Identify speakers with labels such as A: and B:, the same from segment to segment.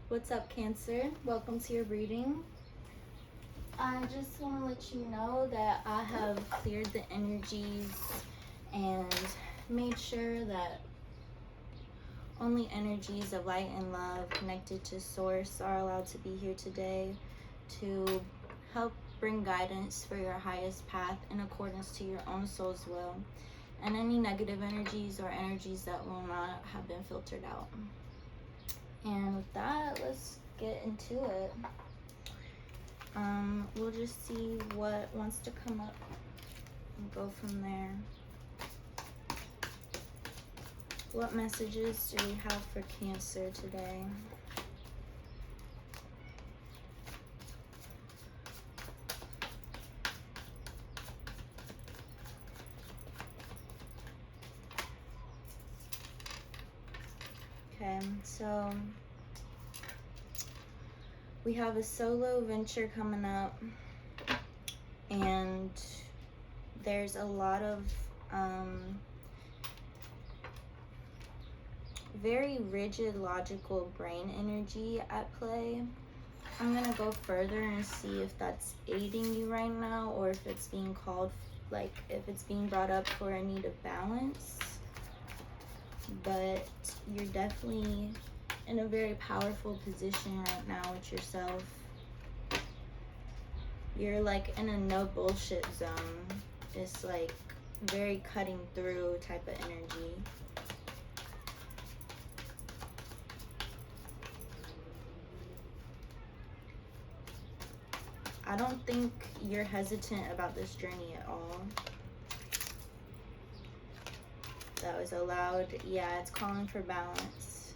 A: What's up, Cancer? Welcome to your reading. I just want to let you know that I have cleared the energies and made sure that only energies of light and love connected to Source are allowed to be here today to help bring guidance for your highest path in accordance to your own soul's will, and any negative energies or energies that will not have been filtered out. And with that, let's get into it. We'll just see what wants to come up and go from there. What messages do we have for Cancer today? Okay, so we have a solo venture coming up, and there's a lot of very rigid, logical brain energy at play. I'm gonna go further and see if that's aiding you right now, or if it's being called, like if it's being brought up for a need of balance. But you're definitely in a very powerful position right now with yourself. You're like in a no bullshit zone. It's like very cutting through type of energy. I don't think you're hesitant about this journey at all. That was allowed. Yeah, it's calling for balance.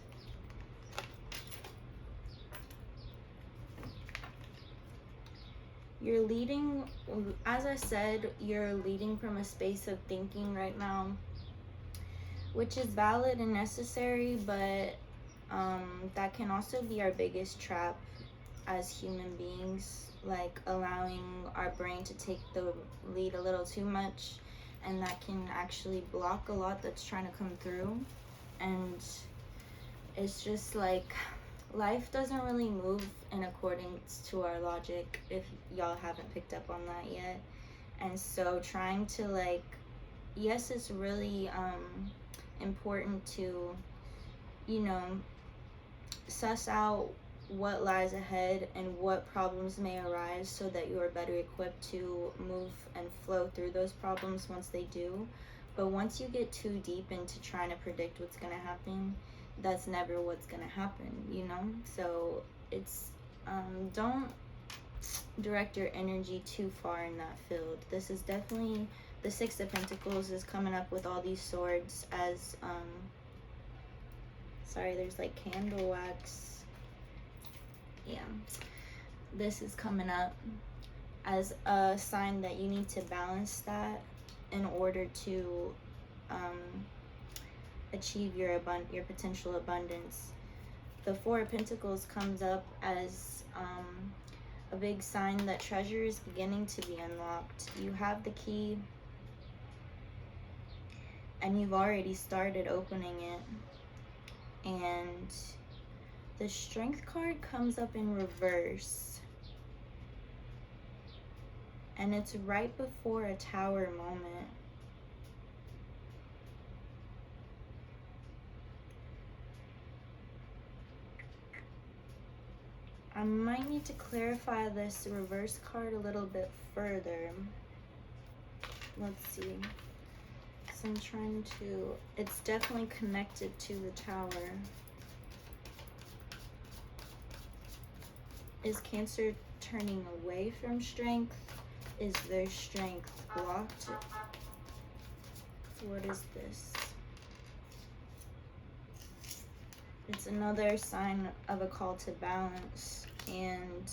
A: You're leading, as I said, you're leading from a space of thinking right now, which is valid and necessary, but that can also be our biggest trap as human beings, like allowing our brain to take the lead a little too much, and that can actually block a lot that's trying to come through. And it's just like life doesn't really move in accordance to our logic, if y'all haven't picked up on that yet. And so trying to, like, yes, it's really important to, you know, suss out what lies ahead and what problems may arise so that you are better equipped to move and flow through those problems once they do. But once you get too deep into trying to predict what's going to happen, that's never what's going to happen, you know? So it's don't direct your energy too far in that field. This is definitely, the Six of Pentacles is coming up with all these swords as sorry, there's like candle wax. Yeah, this is coming up as a sign that you need to balance that in order to achieve your potential abundance. The Four of Pentacles comes up as a big sign that treasure is beginning to be unlocked. You have the key and you've already started opening it. And the Strength card comes up in reverse, and it's right before a Tower moment. I might need to clarify this reverse card a little bit further. Let's see. So I'm trying to, it's definitely connected to the Tower. Is Cancer turning away from strength? Is their strength blocked? What is this? It's another sign of a call to balance, and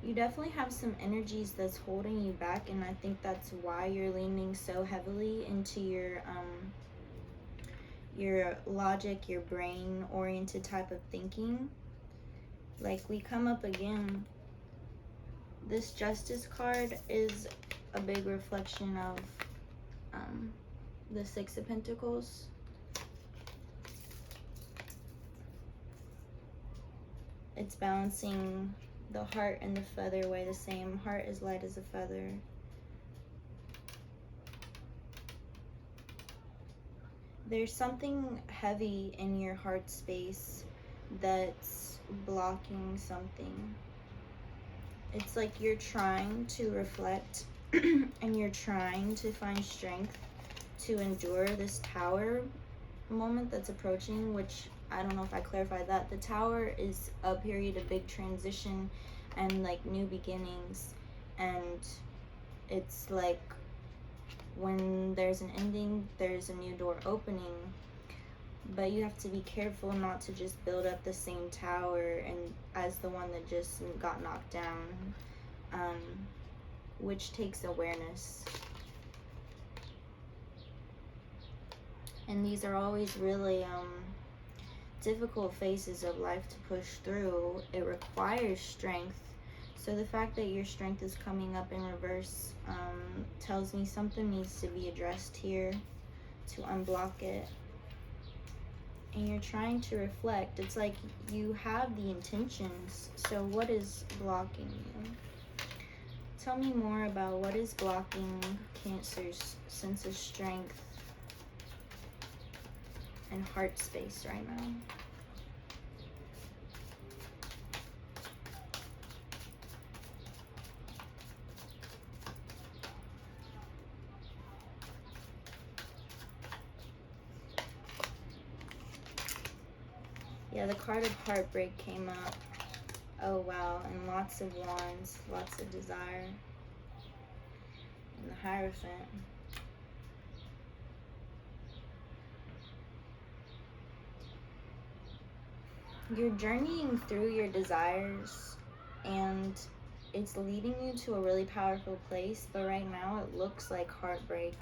A: you definitely have some energies that's holding you back, and I think that's why you're leaning so heavily into your logic, your brain oriented type of thinking. Like, we come up again, this Justice card is a big reflection of The Six of Pentacles. It's balancing the heart and the feather weigh the same. Heart is light as a feather. There's something heavy in your heart space that's blocking something. It's like you're trying to reflect and you're trying to find strength to endure this Tower moment that's approaching, which I don't know if I clarified that. The Tower is a period of big transition and like new beginnings, and it's like when there's an ending, there's a new door opening. But you have to be careful not to just build up the same tower and as the one that just got knocked down, which takes awareness. And these are always really difficult phases of life to push through. It requires strength. So the fact that your strength is coming up in reverse tells me something needs to be addressed here to unblock it. And you're trying to reflect. It's like you have the intentions. So what is blocking you? Tell me more about what is blocking Cancer's sense of strength and heart space right now. Yeah, the card of heartbreak came up. Oh wow, and lots of wands, lots of desire. And the Hierophant. You're journeying through your desires and it's leading you to a really powerful place, but right now it looks like heartbreak.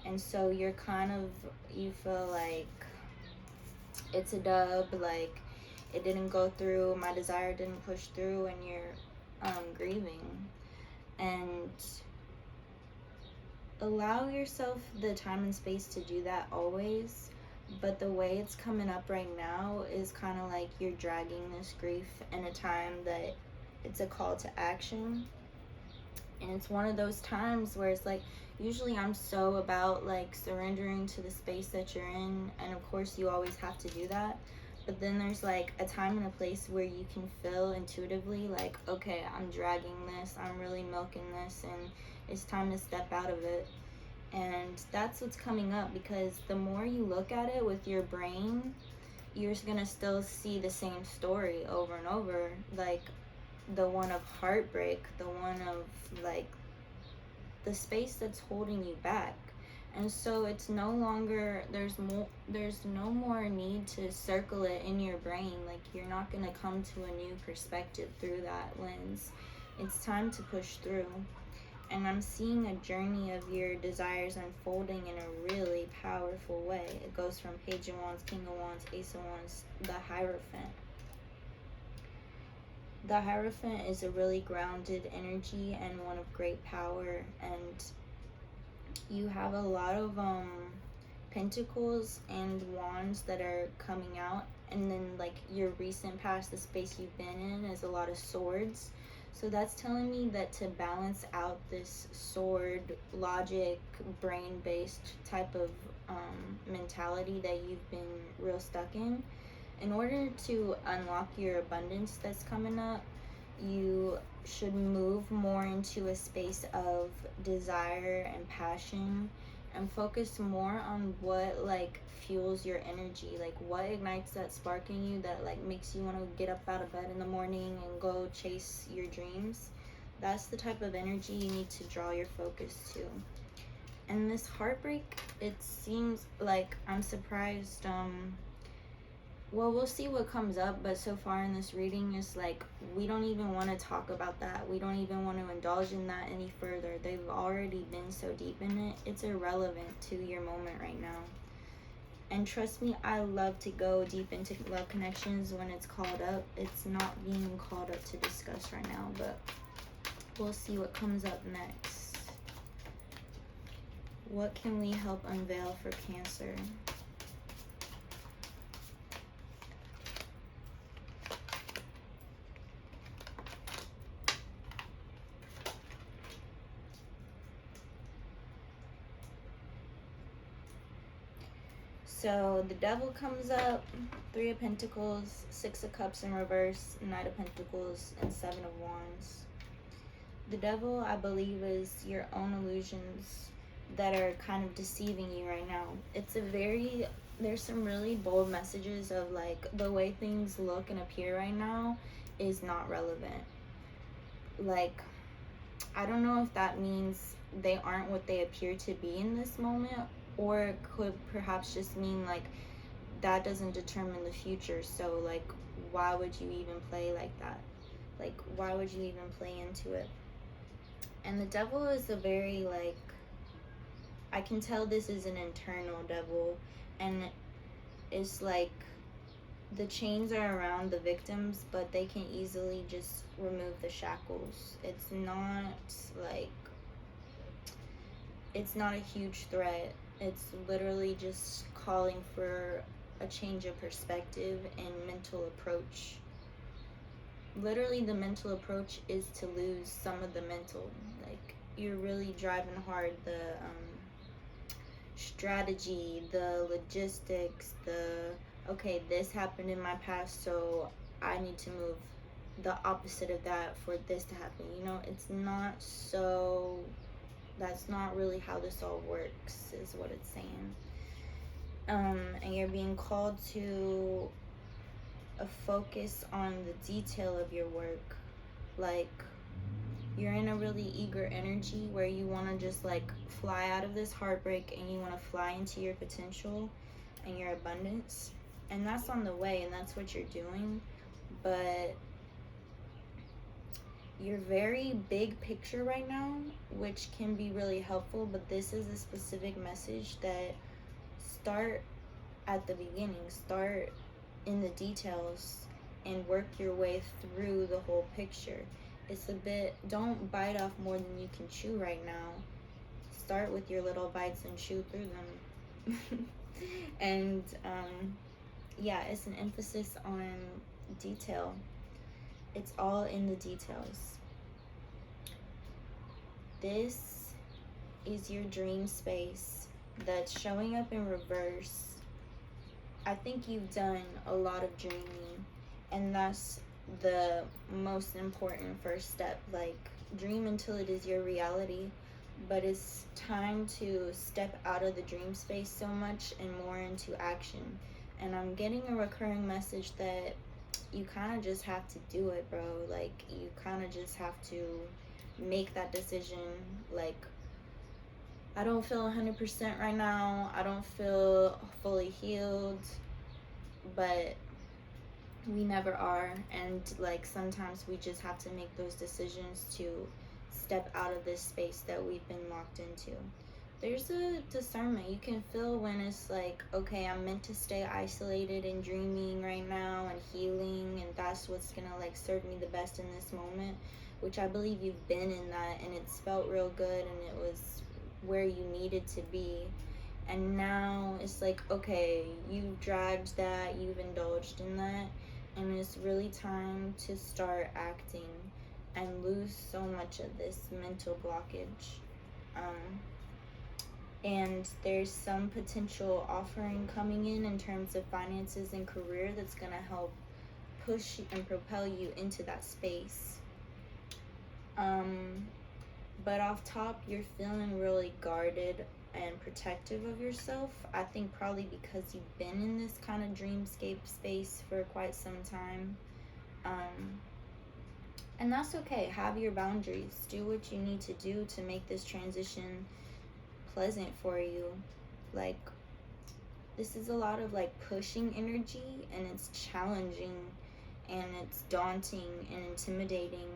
A: And so you're kind of, you feel like it's a dub, like it didn't go through, my desire didn't push through, and you're grieving. And allow yourself the time and space to do that always, but the way it's coming up right now is kind of like you're dragging this grief in a time that it's a call to action. And it's one of those times where it's like, usually I'm so about like surrendering to the space that you're in, and of course you always have to do that, but then there's like a time and a place where you can feel intuitively like, okay, I'm dragging this, I'm really milking this, and it's time to step out of it. And that's what's coming up, because the more you look at it with your brain, you're gonna still see the same story over and over, like the one of heartbreak, the one of like the space that's holding you back. And so it's no longer, there's no more need to circle it in your brain. Like you're not gonna come to a new perspective through that lens. It's time to push through. And I'm seeing a journey of your desires unfolding in a really powerful way. It goes from Page of Wands, King of Wands, Ace of Wands, the Hierophant. The Hierophant is a really grounded energy and one of great power, and you have a lot of pentacles and wands that are coming out, and then like your recent past, the space you've been in, is a lot of swords. So that's telling me that to balance out this sword logic, brain-based type of mentality that you've been real stuck in order to unlock your abundance that's coming up, you should move more into a space of desire and passion, and focus more on what like fuels your energy, like what ignites that spark in you that like makes you want to get up out of bed in the morning and go chase your dreams. That's the type of energy you need to draw your focus to. And this heartbreak, it seems like, I'm surprised, well, we'll see what comes up, but so far in this reading, it's like we don't even want to talk about that. We don't even want to indulge in that any further. They've already been so deep in it. It's irrelevant to your moment right now. And trust me, I love to go deep into love connections when it's called up. It's not being called up to discuss right now, but we'll see what comes up next. What can we help unveil for Cancer? So the Devil comes up, 3 of Pentacles, 6 of Cups in reverse, Knight of Pentacles, and 7 of Wands. The Devil, I believe, is your own illusions that are kind of deceiving you right now. There's some really bold messages of like the way things look and appear right now is not relevant. Like, I don't know if that means they aren't what they appear to be in this moment, or it could perhaps just mean like that doesn't determine the future. So like, why would you even play like that? Like, why would you even play into it? And the Devil is a very like, I can tell this is an internal devil, and it's like the chains are around the victims, but they can easily just remove the shackles. It's not like, it's not a huge threat. It's literally just calling for a change of perspective and mental approach. Literally, the mental approach is to lose some of the mental. Like, you're really driving hard the strategy, the logistics, okay, this happened in my past, so I need to move the opposite of that for this to happen. You know, it's not so, that's not really how this all works, is what it's saying. And you're being called to a focus on the detail of your work. Like, you're in a really eager energy where you want to just like fly out of this heartbreak, and you want to fly into your potential and your abundance, and that's on the way, and that's what you're doing. But you're very big picture right now, which can be really helpful, but this is a specific message that start at the beginning, start in the details, and work your way through the whole picture. It's a bit, don't bite off more than you can chew right now. Start with your little bites and chew through them. And yeah, it's an emphasis on detail. It's all in the details. This is your dream space that's showing up in reverse. I think you've done a lot of dreaming, and that's the most important first step. Like, dream until it is your reality, but it's time to step out of the dream space so much and more into action. And I'm getting a recurring message that you kind of just have to do it, bro. Like, you kind of just have to make that decision. Like, I don't feel 100% right now. I don't feel fully healed, but we never are. And like, sometimes we just have to make those decisions to step out of this space that we've been locked into. There's a discernment. You can feel when it's like, okay, I'm meant to stay isolated and dreaming right now and healing, and that's what's gonna like serve me the best in this moment, which I believe you've been in that, and it's felt real good, and it was where you needed to be. And now it's like, okay, you've dragged that, you've indulged in that, and it's really time to start acting and lose so much of this mental blockage. And there's some potential offering coming in terms of finances and career that's going to help push and propel you into that space. But off top, you're feeling really guarded and protective of yourself. I think probably because you've been in this kind of dreamscape space for quite some time. And that's okay. Have your boundaries. Do what you need to do to make this transition pleasant for you. Like, this is a lot of like pushing energy, and it's challenging, and it's daunting and intimidating,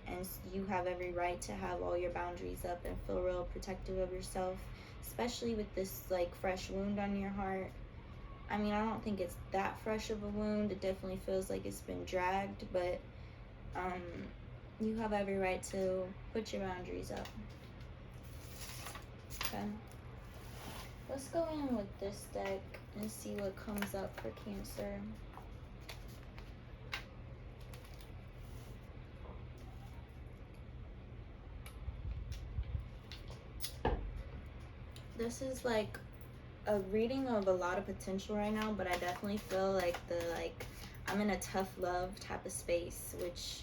A: and you have every right to have all your boundaries up and feel real protective of yourself, especially with this like fresh wound on your heart. I mean, I don't think it's that fresh of a wound. It definitely feels like it's been dragged, but you have every right to put your boundaries up. Okay. Let's go in with this deck and see what comes up for Cancer. This is like a reading of a lot of potential right now, but I definitely feel like I'm in a tough love type of space, which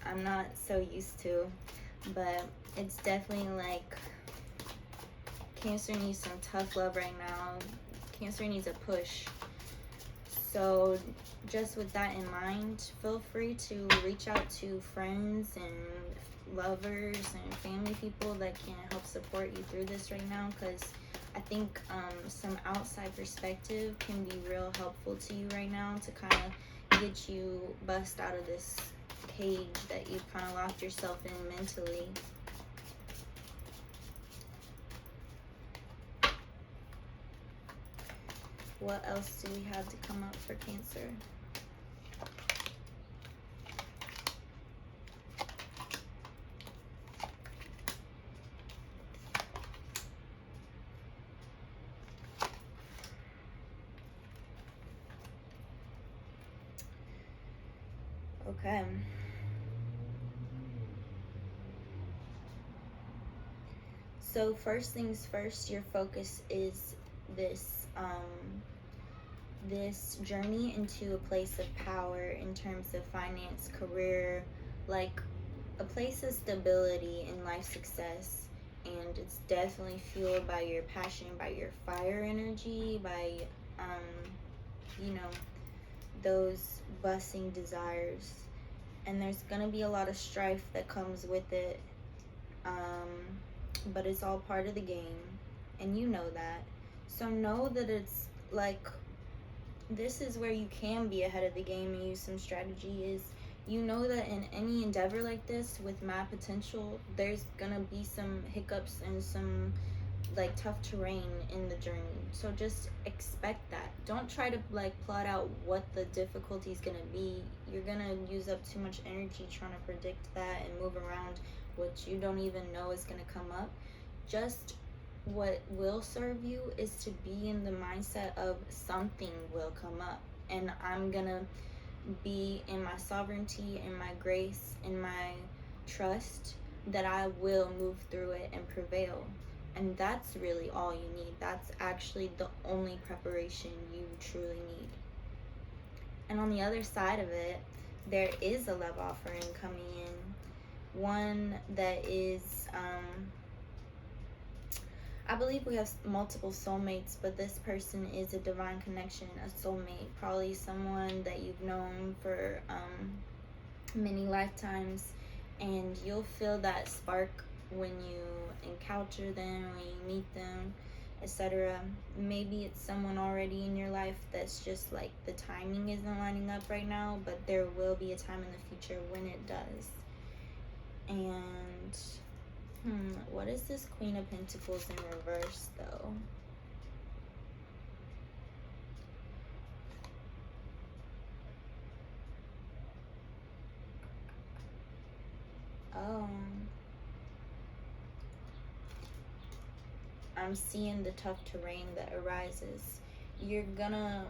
A: I'm not so used to, but it's definitely like Cancer needs some tough love right now. Cancer needs a push. So just with that in mind, feel free to reach out to friends and lovers and family people that can help support you through this right now, because I think some outside perspective can be real helpful to you right now to kind of get you bust out of this cage that you've kind of locked yourself in mentally. What else do we have to come up for Cancer? Okay. So first things first, your focus is this this journey into a place of power in terms of finance, career, like a place of stability and life success. And it's definitely fueled by your passion, by your fire energy, by you know, those busting desires. And there's gonna be a lot of strife that comes with it, but it's all part of the game, and you know that. So know that it's like, this is where you can be ahead of the game and use some strategy. Is, you know that in any endeavor like this with mad potential, there's gonna be some hiccups and some like tough terrain in the journey. So just expect that. Don't try to like plot out what the difficulty is gonna be. You're gonna use up too much energy trying to predict that and move around what you don't even know is gonna come up. Just what will serve you is to be in the mindset of something will come up, and I'm gonna be in my sovereignty and my grace and my trust that I will move through it and prevail. And that's really all you need. That's actually the only preparation you truly need. And on the other side of it, there is a love offering coming in. One that is I believe we have multiple soulmates, but this person is a divine connection, a soulmate, probably someone that you've known for many lifetimes, and you'll feel that spark when you encounter them, when you meet them, etc. Maybe it's someone already in your life that's just like the timing isn't lining up right now, but there will be a time in the future when it does. And what is this Queen of Pentacles in reverse, though? Oh. I'm seeing the tough terrain that arises. You're gonna,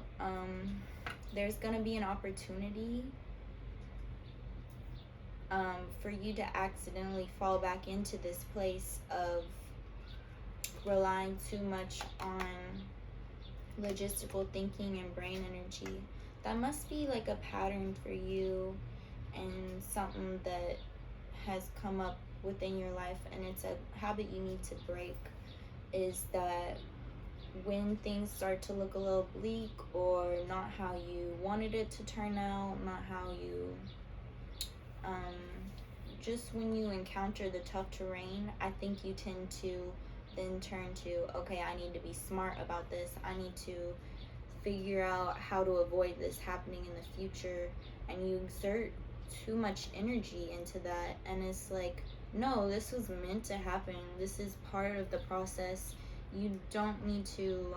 A: there's gonna be an opportunity for you to accidentally fall back into this place of relying too much on logistical thinking and brain energy. That must be like a pattern for you and something that has come up within your life, and it's a habit you need to break. Is that when things start to look a little bleak or not how you wanted it to turn out, not how you just when you encounter the tough terrain, I think you tend to then turn to, okay, I need to be smart about this. I need to figure out how to avoid this happening in the future. And you exert too much energy into that. And it's like, no, this was meant to happen. This is part of the process. You don't need to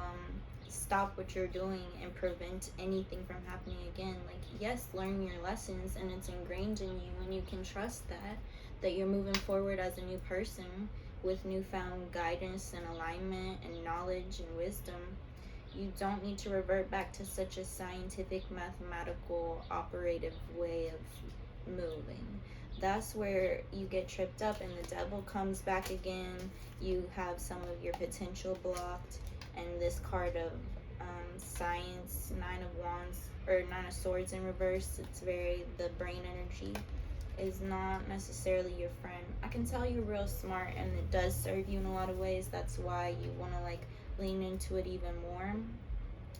A: stop what you're doing and prevent anything from happening again. Like, yes, learn your lessons and it's ingrained in you, and you can trust that you're moving forward as a new person, with newfound guidance and alignment and knowledge and wisdom. You don't need to revert back to such a scientific, mathematical, operative way of moving. That's where you get tripped up and the devil comes back again. You have some of your potential blocked, and this card of science, Nine of Wands, or Nine of Swords in reverse, it's very, the brain energy is not necessarily your friend. I can tell you're real smart and it does serve you in a lot of ways. That's why you want to like lean into it even more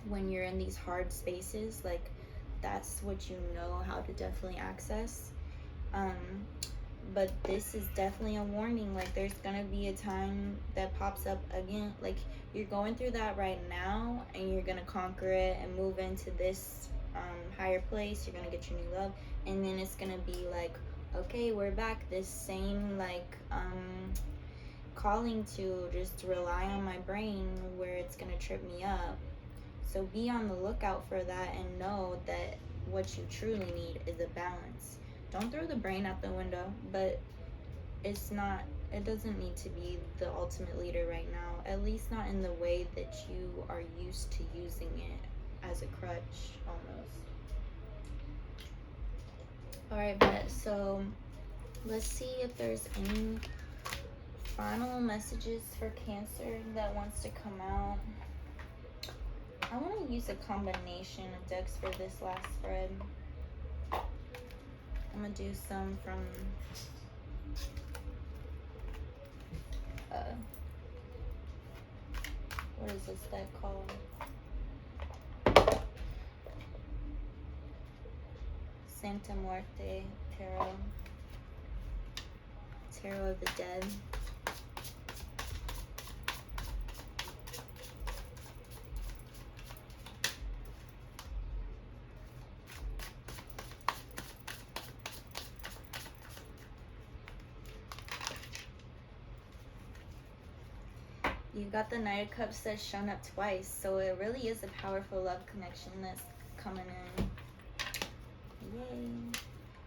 A: when you're in these hard spaces. Like, that's what you know how to definitely access. But this is definitely a warning. Like, there's gonna be a time that pops up again. Like, you're going through that right now and you're gonna conquer it and move into this higher place. You're gonna get your new love, and then it's gonna be like, okay, we're back, this same like calling to just rely on my brain, where it's gonna trip me up. So be on the lookout for that and know that what you truly need is a balance. Don't throw the brain out the window, but it doesn't need to be the ultimate leader right now, at least not in the way that you are used to using it as a crutch almost. Alright, but so let's see if there's any final messages for Cancer that wants to come out. I want to use a combination of decks for this last spread. I'm going to do some from what is this deck called? Santa Muerte Tarot. Tarot of the Dead. You've got the Knight of Cups that's shown up twice, so it really is a powerful love connection that's coming in. Yay.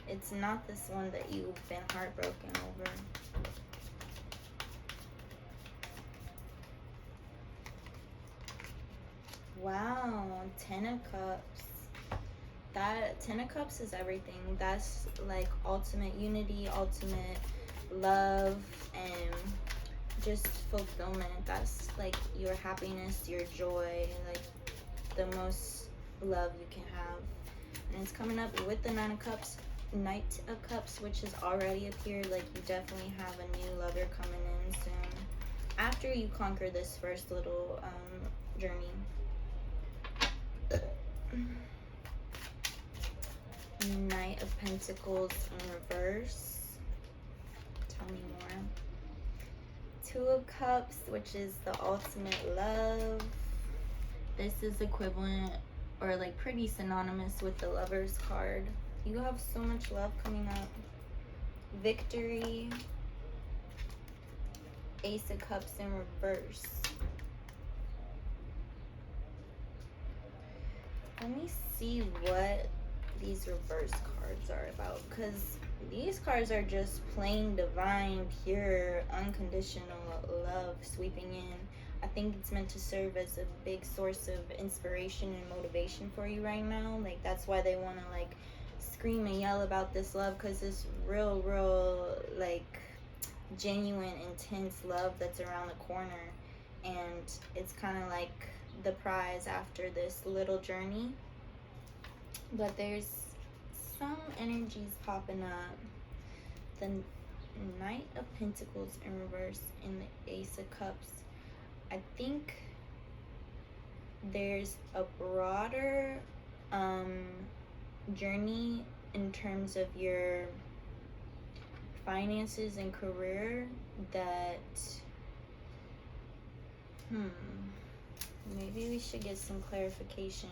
A: It's not this one that you've been heartbroken over. Wow, Ten of Cups. That Ten of Cups is everything. That's like ultimate unity, ultimate love, and just fulfillment. That's like your happiness, your joy, like the most love you can have. And it's coming up with the Nine of Cups, Knight of Cups, which has already appeared. Like, you definitely have a new lover coming in soon after you conquer this first little journey. Knight of Pentacles in reverse. Tell me more. Two of Cups, which is the ultimate love. This is equivalent or like pretty synonymous with the Lover's card. You have so much love coming up. Victory. Ace of Cups in reverse. Let me see what these reverse cards are about, because these cards are just plain divine, pure, unconditional love sweeping in. I think it's meant to serve as a big source of inspiration and motivation for you right now. Like, that's why they want to like scream and yell about this love, because it's real like genuine, intense love that's around the corner, and it's kind of like the prize after this little journey. But there's some energies popping up. The Knight of Pentacles in reverse and the Ace of Cups. I think there's a broader journey in terms of your finances and career that maybe we should get some clarification,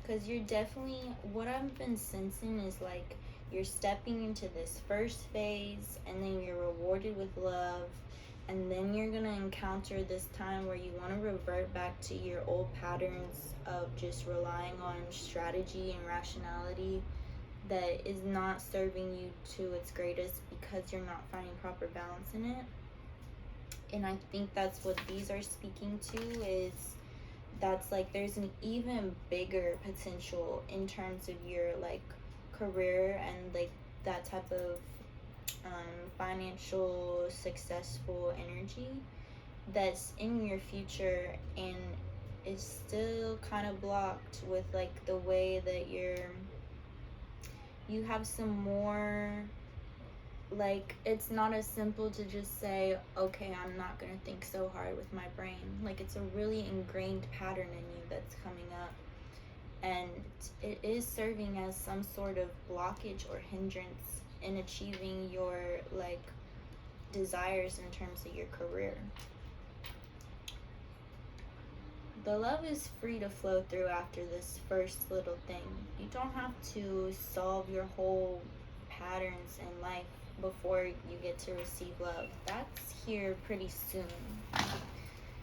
A: because you're definitely, what I've been sensing is like you're stepping into this first phase and then you're rewarded with love, and then you're gonna encounter this time where you want to revert back to your old patterns of just relying on strategy and rationality that is not serving you to its greatest, because you're not finding proper balance in it. And I think that's what these are speaking to, is that's like there's an even bigger potential in terms of your like career and like that type of financial successful energy that's in your future, and is still kind of blocked with like the way that you have some more, like it's not as simple to just say, okay, I'm not gonna think so hard with my brain. Like it's a really ingrained pattern in you that's coming up, and it is serving as some sort of blockage or hindrance in achieving your like desires in terms of your career. The love is free to flow through after this first little thing. You don't have to solve your whole patterns in life before you get to receive love. That's here pretty soon.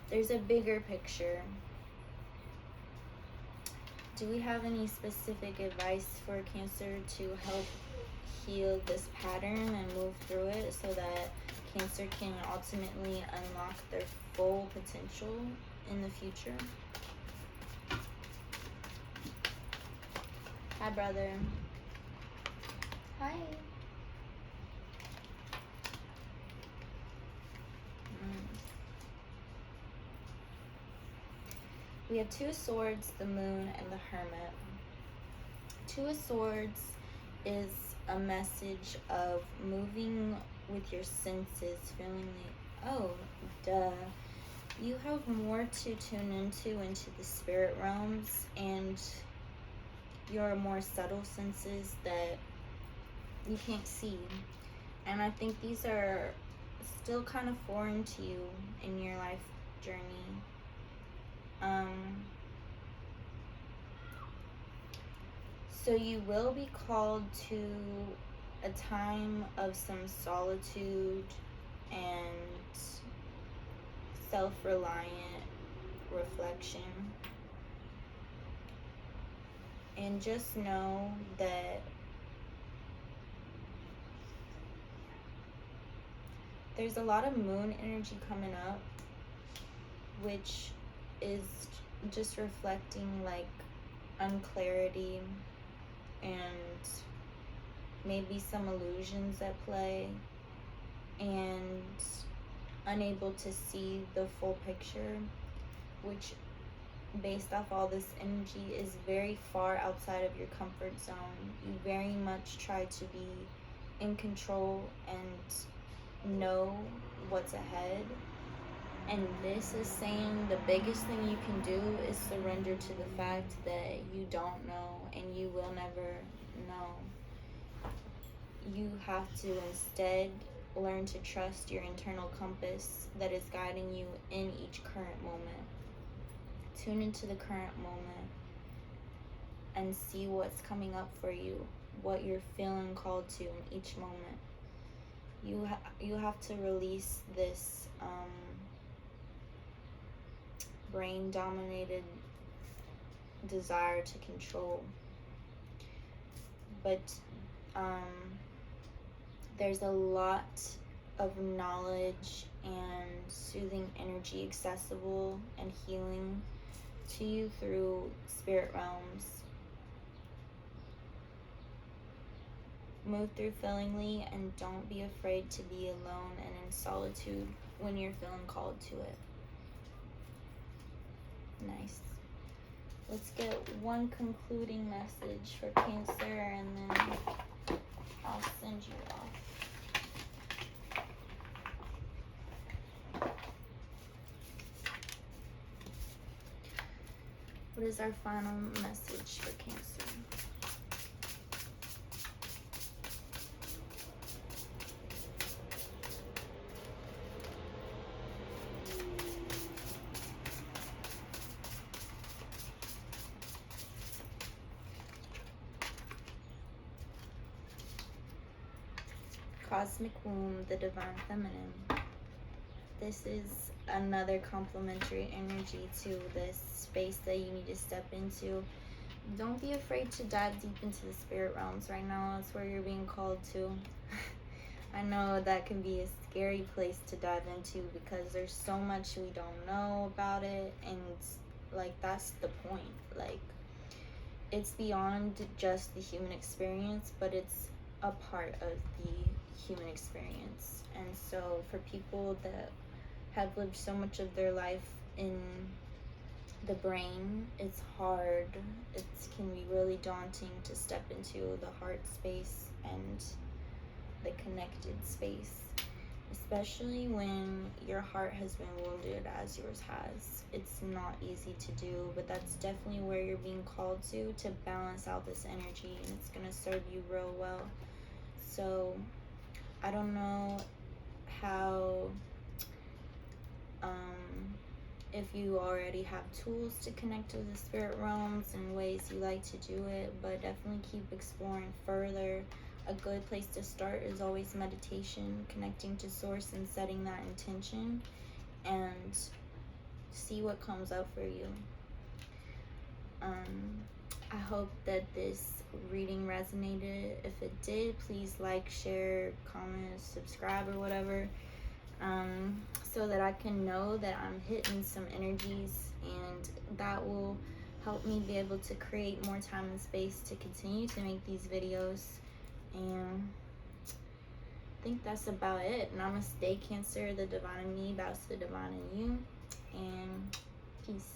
A: There's a bigger picture. Do we have any specific advice for Cancer to help heal this pattern and move through it so that Cancer can ultimately unlock their full potential in the future? Hi, brother. Hi. We have Two of Swords, the Moon, and the Hermit. Two of Swords is a message of moving with your senses, feeling like, oh, duh. You have more to tune into the spirit realms and your more subtle senses that you can't see. And I think these are still kind of foreign to you in your life journey. So you will be called to a time of some solitude and self-reliant reflection. And just know that there's a lot of moon energy coming up, which is just reflecting like unclarity and maybe some illusions at play, and unable to see the full picture, which based off all this energy is very far outside of your comfort zone. You very much try to be in control and know what's ahead. And this is saying the biggest thing you can do is surrender to the fact that you don't know and you will never know. You have to instead learn to trust your internal compass that is guiding you in each current moment. Tune into the current moment and see what's coming up for you, what you're feeling called to in each moment. You have to release this brain-dominated desire to control. But there's a lot of knowledge and soothing energy accessible and healing to you through spirit realms. Move through feelingly and don't be afraid to be alone and in solitude when you're feeling called to it. Nice. Let's get one concluding message for Cancer and then I'll send you off. What is our final message for Cancer? Cosmic Womb, the Divine Feminine. This is another complementary energy to this space that you need to step into. Don't be afraid to dive deep into the spirit realms right now. That's where you're being called to. I know that can be a scary place to dive into because there's so much we don't know about it, and like that's the point. Like it's beyond just the human experience, but it's a part of the human experience. And so for people that have lived so much of their life in the brain, it's hard. It can be really daunting to step into the heart space and the connected space, especially when your heart has been wounded as yours has. It's not easy to do, but that's definitely where you're being called to balance out this energy, and it's gonna serve you real well. So I don't know how if you already have tools to connect with the spirit realms and ways you like to do it, but definitely keep exploring further. A good place to start is always meditation, connecting to source and setting that intention, and see what comes up for you. I hope that this reading resonated. If it did, please like, share, comment, subscribe, or whatever, so that I can know that I'm hitting some energies, and that will help me be able to create more time and space to continue to make these videos. And I think that's about it. Namaste, Cancer. The divine in me bows to the divine in you. And peace.